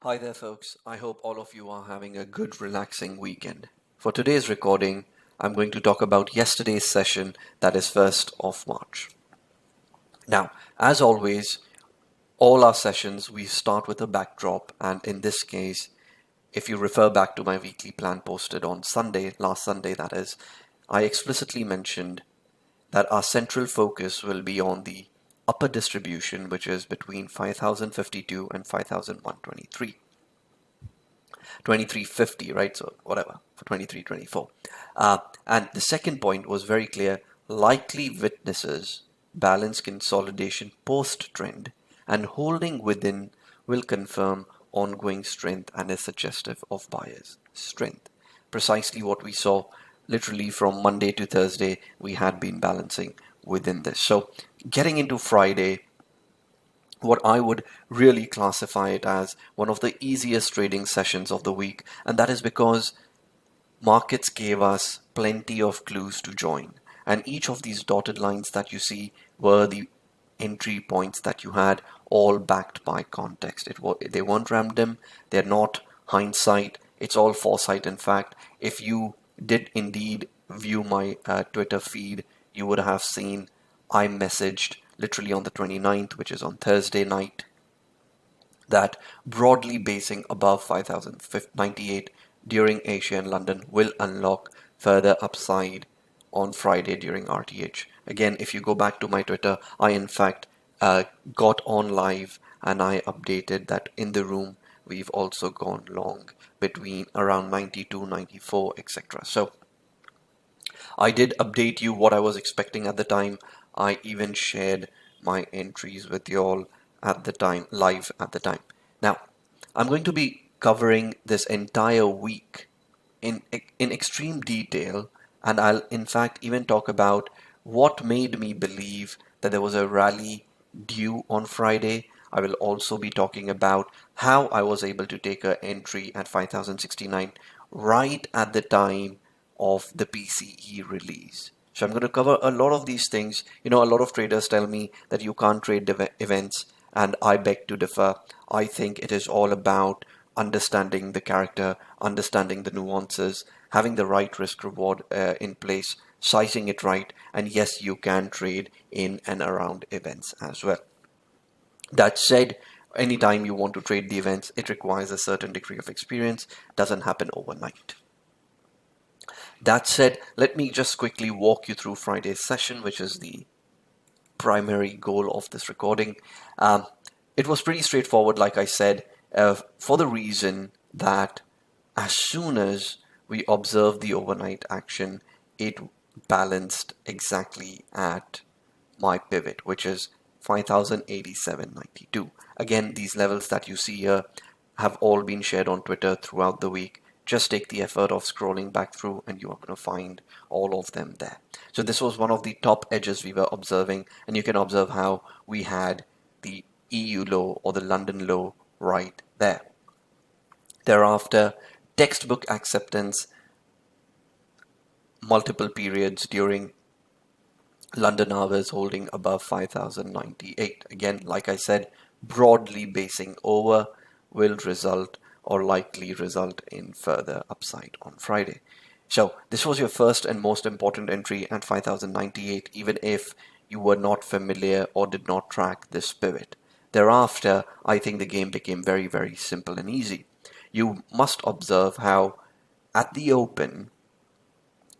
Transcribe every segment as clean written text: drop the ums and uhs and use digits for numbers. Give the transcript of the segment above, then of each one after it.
Hi there, folks. I hope all of you are having a good, relaxing weekend. For today's recording, I'm going to talk about yesterday's session, that is 1st of March. Now, as always, all our sessions, we start with a backdrop, and in this case, if you refer back to my weekly plan posted on Sunday, last Sunday that is, I explicitly mentioned that our central focus will be on the upper distribution, which is between 5052 and 5123. 2350, right? So whatever for 2324. And the second point was very clear: likely witnesses balance consolidation post trend, and holding within will confirm ongoing strength and is suggestive of buyers' strength. Precisely what we saw literally from Monday to Thursday, we had been balancing within this. So getting into Friday, what I would really classify it as one of the easiest trading sessions of the week, and that is because markets gave us plenty of clues to join, and each of these dotted lines that you see were the entry points that you had, all backed by context. They weren't random, they're not hindsight, it's all foresight. In fact, if you did indeed view my Twitter feed, you would have seen I messaged literally on the 29th, which is on Thursday night, that broadly basing above 5098 during Asia and London will unlock further upside on Friday during RTH. Again, if you go back to my Twitter, I in fact got on live and I updated that in the room we've also gone long between around 92, 94, etc. So I did update you what I was expecting at the time. I even shared my entries with you all at the time, live at the time. Now, I'm going to be covering this entire week in extreme detail, and I'll in fact even talk about what made me believe that there was a rally due on Friday. I will also be talking about how I was able to take an entry at 5069 right at the time of the PCE release. So I'm going to cover a lot of these things. A lot of traders tell me that you can't trade events, and I beg to differ. I think it is all about understanding the character, understanding the nuances, having the right risk reward in place, sizing it right, and yes, you can trade in and around events as well. That said, anytime you want to trade the events, it requires a certain degree of experience. Doesn't happen overnight. That said, let me just quickly walk you through Friday's session, which is the primary goal of this recording. It was pretty straightforward, like I said, for the reason that as soon as we observed the overnight action, it balanced exactly at my pivot, which is 5087.92. Again, these levels that you see here have all been shared on Twitter throughout the week. Just take the effort of scrolling back through and you are going to find all of them there. So this was one of the top edges we were observing, and you can observe how we had the EU low or the London low right there. Thereafter, textbook acceptance, multiple periods during London hours holding above 5098. Again, like I said, broadly basing over will result or likely result in further upside on Friday. So this was your first and most important entry at 5098, even if you were not familiar or did not track this pivot. Thereafter, I think the game became very, very simple and easy. You must observe how at the open,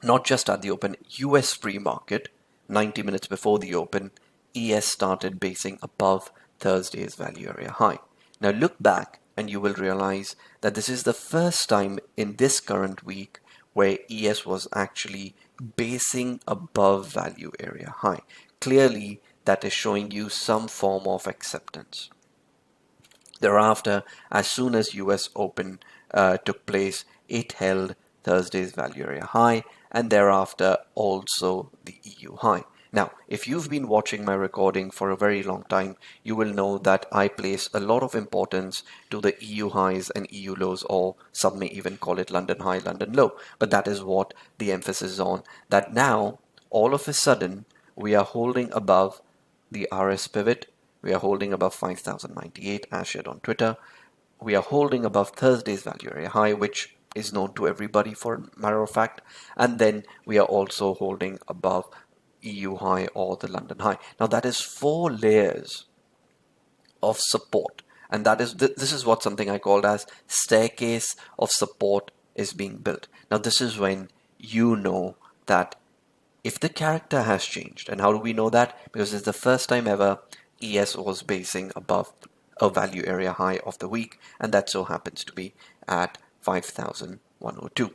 not just at the open, US pre-market, 90 minutes before the open, ES started basing above Thursday's value area high. Now look back and you will realize that this is the first time in this current week where ES was actually basing above value area high. Clearly, that is showing you some form of acceptance. Thereafter, as soon as US Open took place, it held Thursday's value area high, and thereafter also the EU high. Now, if you've been watching my recording for a very long time, you will know that I place a lot of importance to the EU highs and EU lows, or some may even call it London high, London low. But that is what the emphasis is on. That now, all of a sudden, we are holding above the RS pivot. We are holding above 5098 as shared on Twitter. we are holding above Thursday's value area high, which is known to everybody for a matter of fact, and then we are also holding above EU high or the London high. Now that is 4 layers of support, and that is this is what something I called as staircase of support is being built. Now this is when you know that if the character has changed. And how do we know that? Because it's the first time ever ES was basing above a value area high of the week, and that so happens to be at 5,102.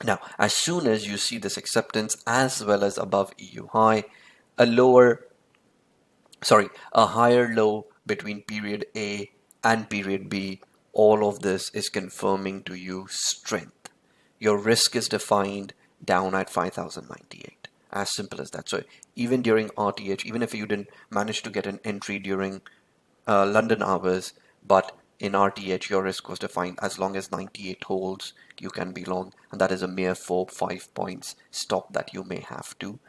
Now, as soon as you see this acceptance as well as above EU high, a higher low between period A and period B, all of this is confirming to you strength. Your risk is defined down at 5,098. As simple as that. So even during RTH, even if you didn't manage to get an entry during London hours, but in RTH your risk was defined as long as 98 holds, you can be long, and that is a mere 4-5 points stop that you may have to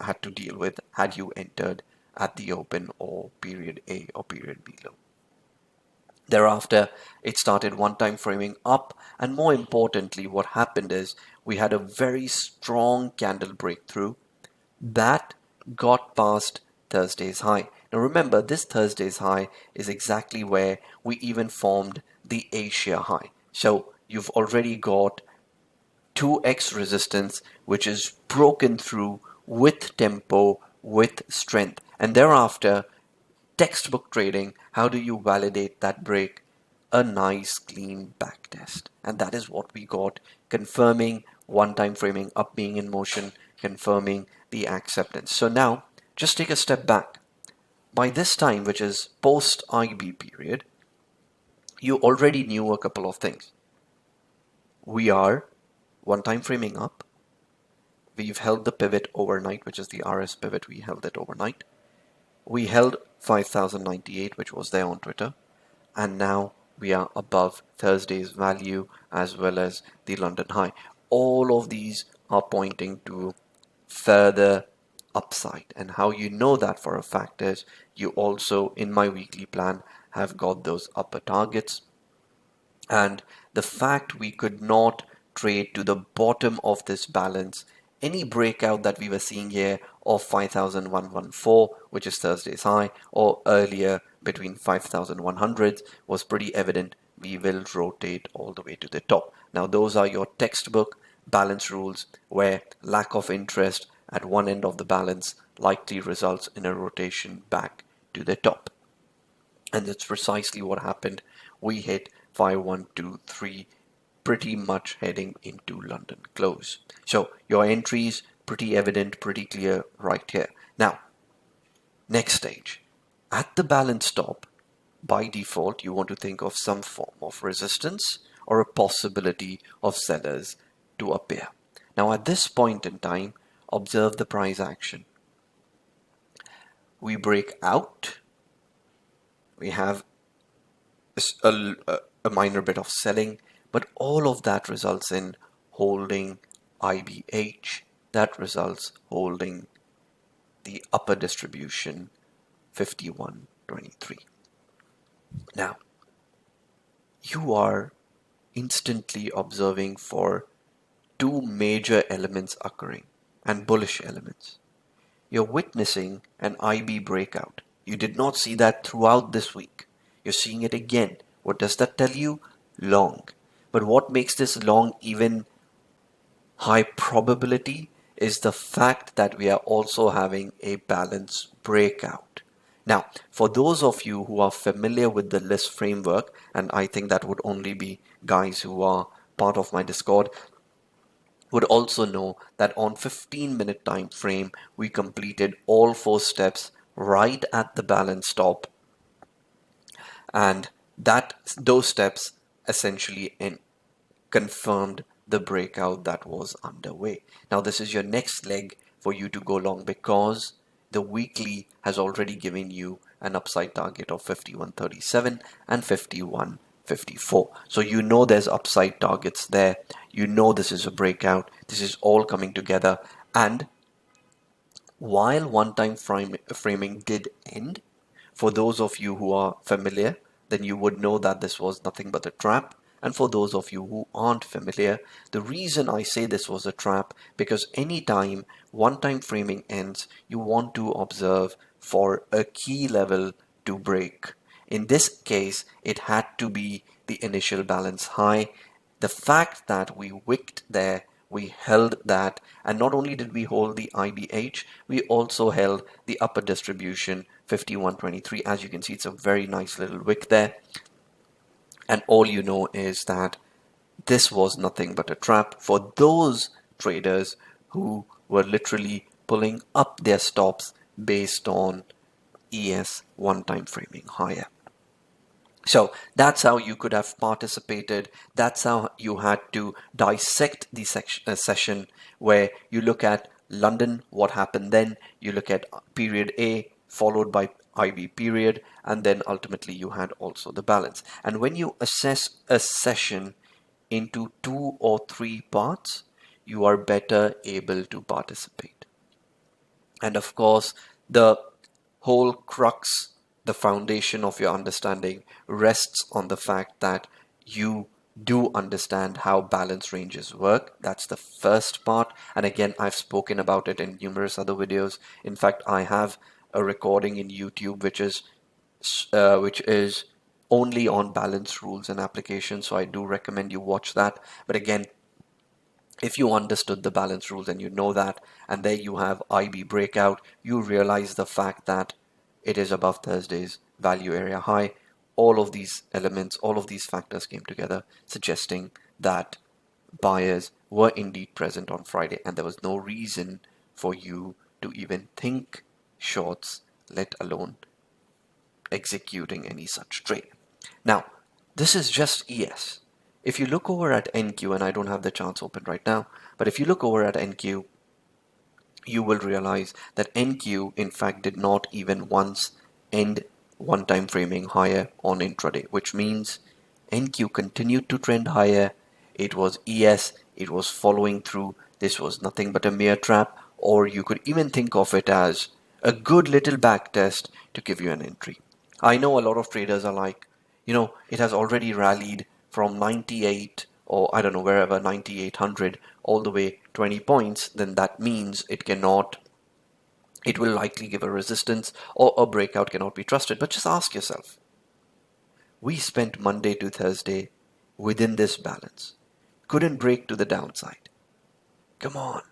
had to deal with had you entered at the open or period A or period B low. Thereafter, it started one-time framing up, and more importantly, what happened is we had a very strong candle breakthrough that got past Thursday's high. Now remember, this Thursday's high is exactly where we even formed the Asia high. So you've already got 2x resistance, which is broken through with tempo, with strength. And thereafter, textbook trading, how do you validate that break? A nice clean back test. And that is what we got, confirming one-time framing up being in motion, confirming the acceptance. So now, just take a step back. By this time, which is post-IB period, you already knew a couple of things. We are one-time framing up. We've held the pivot overnight, which is the RS pivot. We held it overnight. We held 5,098, which was there on Twitter, and now we are above Thursday's value as well as the London high. All of these are pointing to further upside, and how you know that for a fact is you also in my weekly plan have got those upper targets, and the fact we could not trade to the bottom of this balance, any breakout that we were seeing here of 5,114, which is Thursday's high, or earlier between 5,100 was pretty evident. We will rotate all the way to the top. Now those are your textbook balance rules, where lack of interest at one end of the balance likely results in a rotation back to the top. And that's precisely what happened. We hit 5123, pretty much heading into London close. So your entries pretty evident, pretty clear right here. Now, next stage. At the balance stop, by default, you want to think of some form of resistance or a possibility of sellers to appear. Now, at this point in time, observe the price action. We break out. We have a minor bit of selling, but all of that results in holding IBH. That results holding the upper distribution 5123. Now, you are instantly observing for two major elements occurring, and bullish elements. You're witnessing an IB breakout. You did not see that throughout this week. You're seeing it again. What does that tell you? Long. But what makes this long even high probability is the fact that we are also having a balance breakout. Now, for those of you who are familiar with the list framework, and I think that would only be guys who are part of my Discord, would also know that on 15-minute time frame, we completed all 4 steps right at the balance stop, and those steps essentially confirmed the breakout that was underway. Now this is your next leg for you to go long, because the weekly has already given you an upside target of 5137 and 5154. So you know there's upside targets there. You know this is a breakout. This is all coming together. And while one-time framing did end, for those of you who are familiar, then you would know that this was nothing but a trap. And for those of you who aren't familiar, the reason I say this was a trap, because anytime one-time framing ends, you want to observe for a key level to break. In this case, it had to be the initial balance high. The fact that we wicked there, we held that, and not only did we hold the IBH, we also held the upper distribution 51.23. As you can see, it's a very nice little wick there. And all you know is that this was nothing but a trap for those traders who were literally pulling up their stops based on ES one-time framing higher. So that's how you could have participated. That's how you had to dissect the session, where you look at London, what happened then, you look at period A followed by IB period, and then ultimately you had also the balance. And when you assess a session into 2 or 3 parts, you are better able to participate. And of course, the whole crux, the foundation of your understanding rests on the fact that you do understand how balance ranges work. That's the first part. And again, I've spoken about it in numerous other videos. In fact, I have a recording in YouTube which is only on balance rules and applications. So I do recommend you watch that. But again, if you understood the balance rules and you know that, and there you have IB breakout, you realize the fact that it is above Thursday's value area high. All of these elements, all of these factors came together, suggesting that buyers were indeed present on Friday, and there was no reason for you to even think shorts, let alone executing any such trade. Now, this is just ES. If you look over at NQ, and I don't have the charts open right now, but if you look over at NQ, you will realize that NQ in fact did not even once end one-time framing higher on intraday, which means NQ continued to trend higher. It was ES, it was following through. This was nothing but a mere trap, or you could even think of it as a good little back test to give you an entry. I know a lot of traders are like, it has already rallied from 98, or I don't know, wherever, 9800 all the way 20 points, then that means it will likely give a resistance, or a breakout cannot be trusted. But just ask yourself, we spent Monday to Thursday within this balance, couldn't break to the downside. Come on.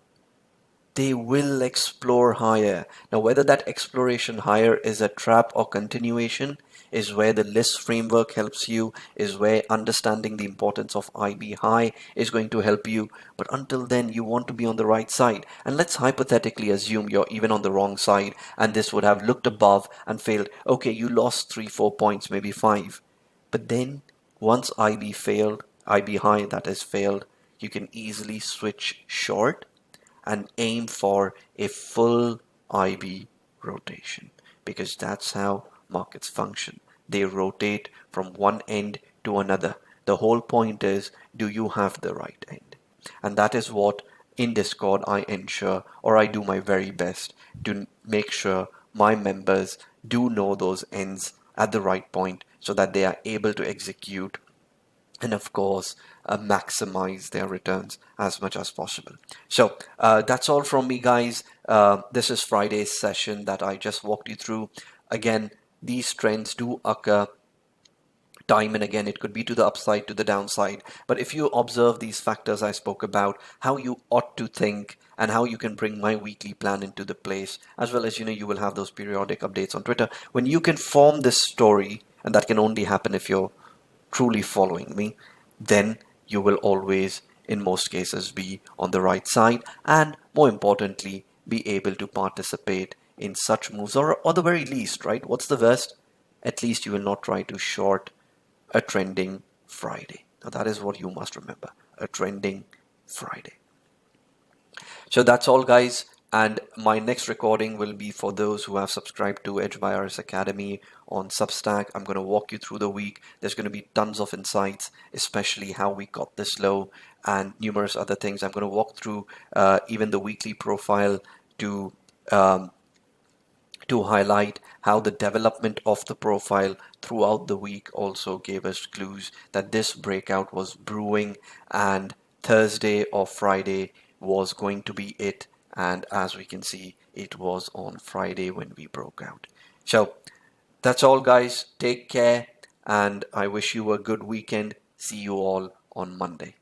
They will explore higher. Now, whether that exploration higher is a trap or continuation is where the list framework helps you, is where understanding the importance of IB high is going to help you. But until then, you want to be on the right side. And let's hypothetically assume you're even on the wrong side and this would have looked above and failed. Okay, you lost 3-4 points, maybe 5. But then once IB high that is failed, you can easily switch short and aim for a full IB rotation, because that's how markets function. They rotate from one end to another. The whole point is, do you have the right end? And that is what in Discord I ensure, or I do my very best to make sure my members do know those ends at the right point so that they are able to execute and of course maximize their returns as much as possible. So that's all from me, guys. This is Friday's session that I just walked you through. Again, these trends do occur time and again. It could be to the upside, to the downside, but if you observe these factors I spoke about, how you ought to think and how you can bring my weekly plan into the place, as well as you will have those periodic updates on Twitter, when you can form this story, and that can only happen if you're truly following me, then you will always, in most cases, be on the right side, and more importantly, be able to participate in such moves, or the very least, right? What's the worst? At least you will not try to short a trending Friday. Now that is what you must remember, a trending Friday. So that's all, guys. And my next recording will be for those who have subscribed to EdgebyRS Academy on Substack. I'm going to walk you through the week. There's going to be tons of insights, especially how we got this low and numerous other things. I'm going to walk through even the weekly profile to to highlight how the development of the profile throughout the week also gave us clues that this breakout was brewing, and Thursday or Friday was going to be it. And as we can see, it was on Friday when we broke out. So that's all, guys. Take care, and I wish you a good weekend. See you all on Monday.